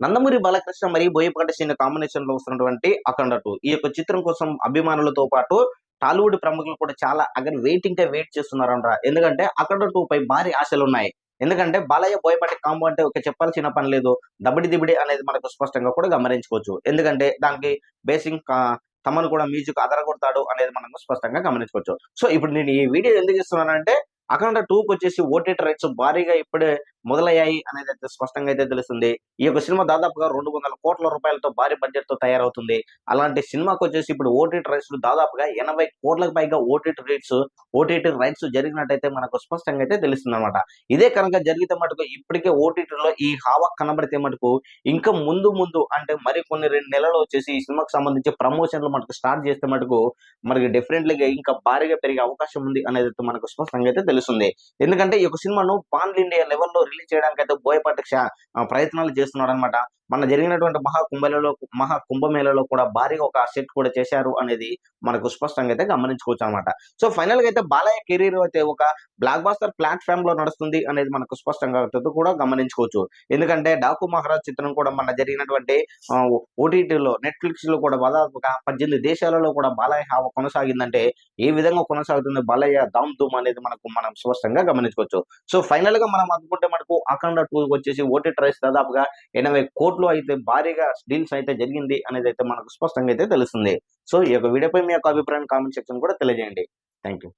నందమూరి బాలకృష్ణ మరియు బోయపాటి శ్రీను కాంబినేషన్ లో వస్తున్నటువంటి అఖండ 2 ఈ యొక్క చిత్రం కోసం అభిమానులతో పాటు టాలీవుడ్ ప్రముఖులు కూడా చాలా వెయిటింగ్ గా వెయిట్ చేస్తున్నారంట. ఎందుకంటే అఖండ 2 పై భారీ ఆశలు ఉన్నాయి. ఎందుకంటే బాలయ్య బోయపాటి కాంబో అంటే ఒక చెప్పాల్సిన పని లేదు. దబిడి దిబిడి అనేది మనకు స్పష్టంగా కూడా గమనించుకోవచ్చు. ఎందుకంటే దానికి బేసింగ్ తమను కూడా మ్యూజిక్ అదరగొడతాడు అనేది మనం స్పష్టంగా గమనించుకోవచ్చు. సో ఇప్పుడు నేను ఈ వీడియో ఎందుకు ఇస్తున్నానంటే అఖండ 2 వచ్చేసి ఓటీటీ రైట్స్ భారీగా ఇప్పుడే మొదలయ్యాయి అనేది అయితే స్పష్టంగా అయితే తెలుస్తుంది. ఈ యొక్క సినిమా దాదాపుగా 200 కోట్ల రూపాయలతో భారీ బడ్జెట్ తో తయారవుతుంది. అలాంటి సినిమాకి వచ్చేసి ఇప్పుడు ఓటీటీ రైట్స్ దాదాపుగా 80 కోట్లకు పైగా ఓటీటీ రైట్స్ జరిగినట్టయితే మనకు స్పష్టంగా అయితే తెలుస్తుంది అనమాట. ఇదే కనుక జరిగితే మటుకు ఇప్పటికే ఓటీటీలో ఈ హావా కనబడితే మటుకు ఇంకా ముందు ముందు అంటే మరి కొన్ని 2 నెలలు వచ్చేసి ఈ సినిమాకి సంబంధించి ప్రమోషన్లు మనకు స్టార్ట్ చేస్తే మటుకు మనకి డెఫినెట్లీగా ఇంకా భారీగా పెరిగే అవకాశం ఉంది అనేది అయితే మనకు స్పష్టంగా అయితే తెలుస్తుంది. ఎందుకంటే ఈ యొక్క సినిమాను పాన్ ఇండియా లెవెల్లో రిలీజ్ చేయడానికి అయితే బోయపాటి ప్రయత్నాలు చేస్తున్నాడు అనమాట. మన జరిగినటువంటి మహా కుంభమేళలో కూడా భారీగా ఒక సెట్ కూడా చేశారు అనేది మనకు స్పష్టంగా అయితే గమనించుకోవచ్చు అనమాట. సో ఫైనల్ గా అయితే బాలయ్య కెరీర్ అయితే ఒక బ్లాక్ బాస్టర్ ప్లాట్ఫామ్ లో నడుస్తుంది అనేది మనకు స్పష్టంగా అయితే కూడా గమనించుకోవచ్చు. ఎందుకంటే డాకు మహారాజ్ చిత్రం కూడా మన జరిగినటువంటి ఓటీటీలో నెట్ఫ్లిక్స్ లో కూడా దాదాపుగా 18 దేశాలలో కూడా బాలయ్య హావా కొనసాగిందంటే ఏ విధంగా కొనసాగుతుంది బాలయ్య దామ్ ధూమ్ అనేది మనం స్పష్టంగా గమనించుకోవచ్చు. సో ఫైనల్ గా మనం అనుకుంటే మనకు అఖండ 2 వచ్చేసి ఓటీటీ రైట్స్ దాదాపుగా 80 కోట్లు అయితే భారీగా డీల్స్ అయితే జరిగింది అనేది అయితే మనకు స్పష్టంగా అయితే తెలుస్తుంది. సో ఈ యొక్క వీడియోపై మీ యొక్క అభిప్రాయం కామెంట్ సెక్షన్ కూడా తెలియజేయండి. Thank you.